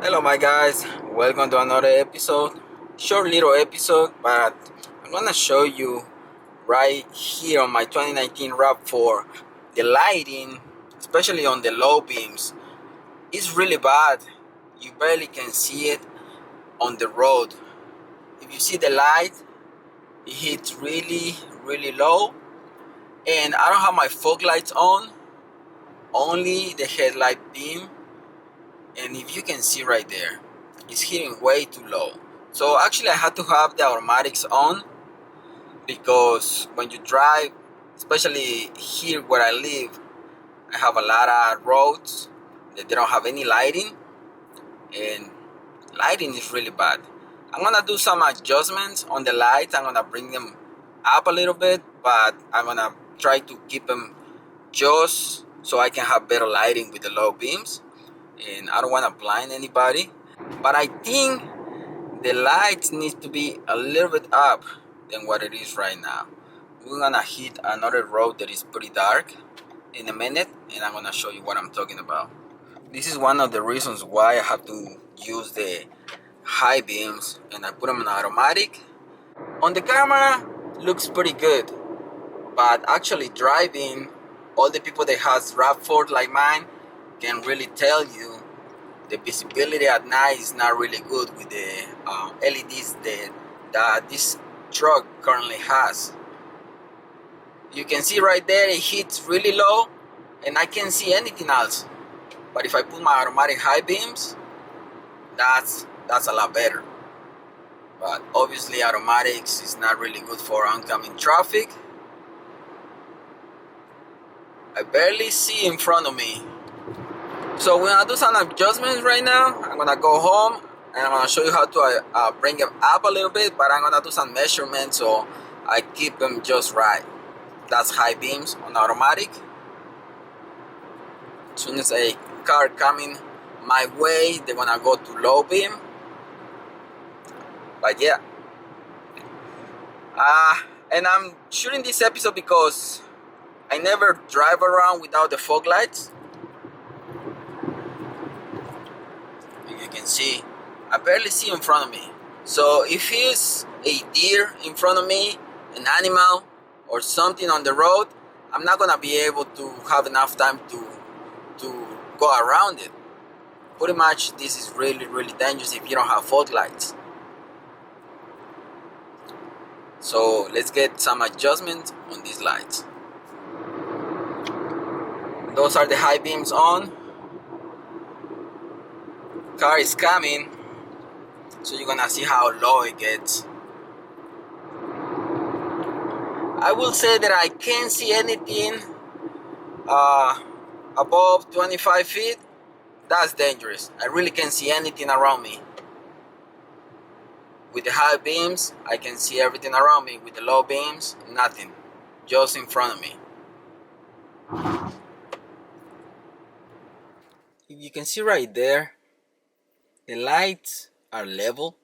Hello my guys, welcome to another episode. Short little episode, but I'm gonna show you right here on my 2019 Rav4 the lighting, especially on the low beams, is really bad. You barely can see it on the road. If you see the light, it hits really low, and I don't have my fog lights on, only the headlight beam. And if you can see right there, it's hitting way too low. So actually I had to have the automatics on, because when you drive, especially here where I live, I have a lot of roads that they don't have any lighting, and lighting is really bad. I'm gonna do some adjustments on the lights. I'm gonna bring them up a little bit, but I'm gonna try to keep them just so I can have better lighting with the low beams, and I don't want to blind anybody. But I think the lights need to be a little bit up than what it is right now. We're gonna hit another road that is pretty dark in a minute, and I'm gonna show you what I'm talking about. This is one of the reasons why I have to use the high beams, and I put them in automatic. On the camera, looks pretty good, but actually driving, all the people that has Rav4 like mine can really tell you the visibility at night is not really good with the LEDs that this truck currently has. You can see right there it hits really low, and I can't see anything else. But if I put my automatic high beams, that's a lot better. But obviously automatics is not really good for oncoming traffic. I barely see in front of me. So we're gonna do some adjustments right now. I'm gonna go home and I'm gonna show you how to bring them up a little bit, but I'm gonna do some measurements so I keep them just right. That's high beams on automatic. As soon as a car coming my way, they're gonna go to low beam. But yeah, and I'm shooting this episode because I never drive around without the fog lights. And you can see, I barely see in front of me. So if it's a deer in front of me, an animal, or something on the road, I'm not gonna be able to have enough time to go around it. Pretty much, this is really dangerous if you don't have fog lights. So let's get some adjustment on these lights. Those are the high beams on. Car is coming, so you're gonna see how low it gets. I will say that I can't see anything above 25 feet. That's dangerous. I really can't see anything around me. With the high beams, I can see everything around me. With the low beams, nothing. Just in front of me. If you can see right there, the lights are level.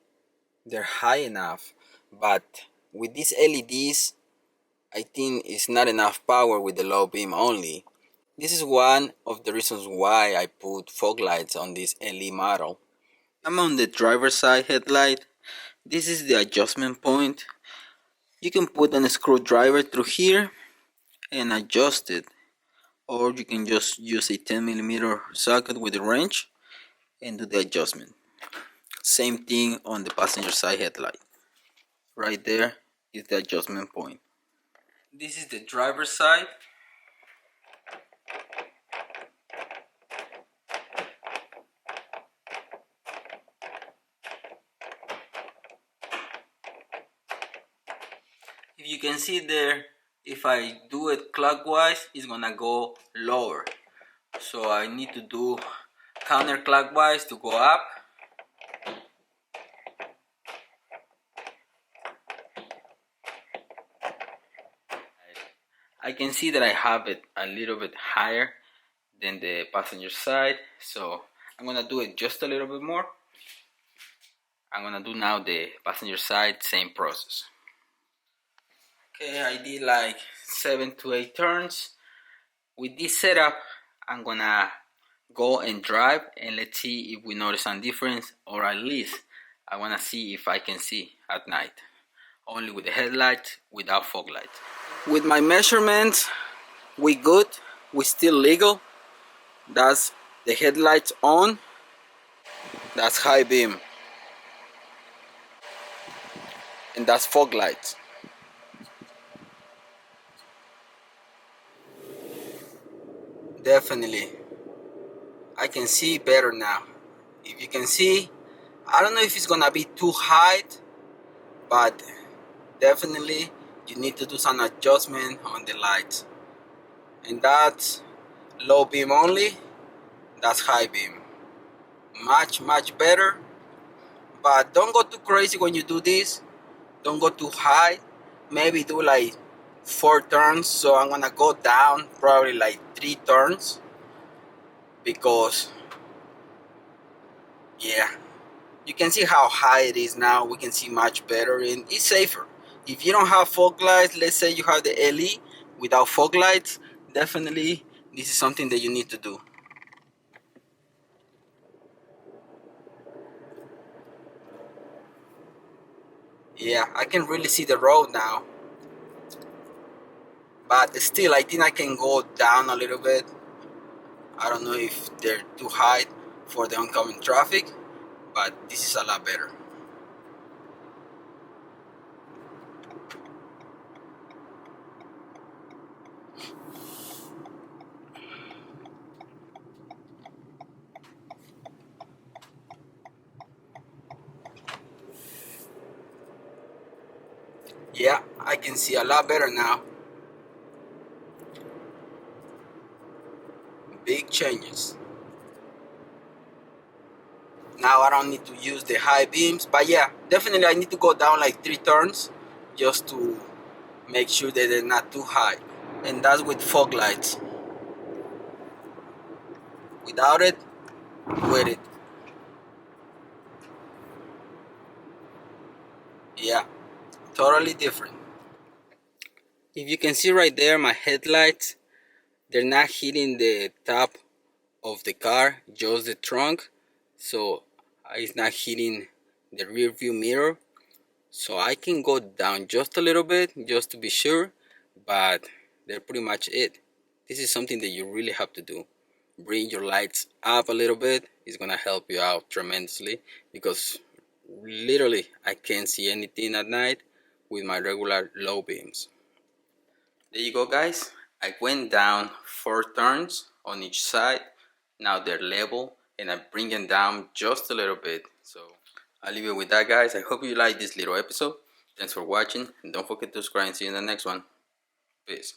They're high enough. But with these LEDs, I think it's not enough power with the low beam only. This is one of the reasons why I put fog lights on this LE model. I'm on the driver's side headlight. This is the adjustment point. You can put a screwdriver through here and adjust it, or you can just use a 10mm socket with a wrench and do the adjustment. Same thing on the passenger side headlight. Right there is the adjustment point. This is the driver's side. If you can see there, if I do it clockwise, it's gonna go lower. So I need to do counterclockwise to go up. I can see that I have it a little bit higher than the passenger side, so I'm gonna do it just a little bit more. I'm gonna do now the passenger side, same process. Okay, I did like 7 to 8 turns. With this setup, I'm gonna go and drive, and let's see if we notice some difference, or at least I want to see if I can see at night only with the headlights without fog lights. With my measurements, we good, we still legal. That's the headlights on, that's high beam, and that's fog lights. Definitely I can see better now. If you can see, I don't know if it's gonna be too high, but definitely you need to do some adjustment on the lights. And that's low beam only, that's high beam. Much better, but don't go too crazy when you do this. Don't go too high. Maybe do like 4 turns. So I'm gonna go down probably like 3 turns, because yeah, you can see how high it is now. We can see much better, and it's safer. If you don't have fog lights, let's say you have the LE without fog lights, definitely this is something that you need to do. Yeah, I can really see the road now, but still I think I can go down a little bit. I don't know if they're too high for the oncoming traffic, but this is a lot better. Yeah, I can see a lot better now. Big changes. Now I don't need to use the high beams, but yeah, definitely I need to go down like 3 turns just to make sure that they're not too high. And that's with fog lights. Without it, with it. Yeah, totally different. If you can see right there, my headlights, they're not hitting the top of the car, just the trunk. So it's not hitting the rear view mirror. So I can go down just a little bit just to be sure, but they're pretty much it. This is something that you really have to do. Bring your lights up a little bit. It's gonna help you out tremendously, because literally I can't see anything at night with my regular low beams. There you go, guys. I went down 4 turns on each side. Now they're level, and I bring them down just a little bit. So I'll leave it with that, guys. I hope you like this little episode. Thanks for watching, and don't forget to subscribe and see you in the next one. Peace.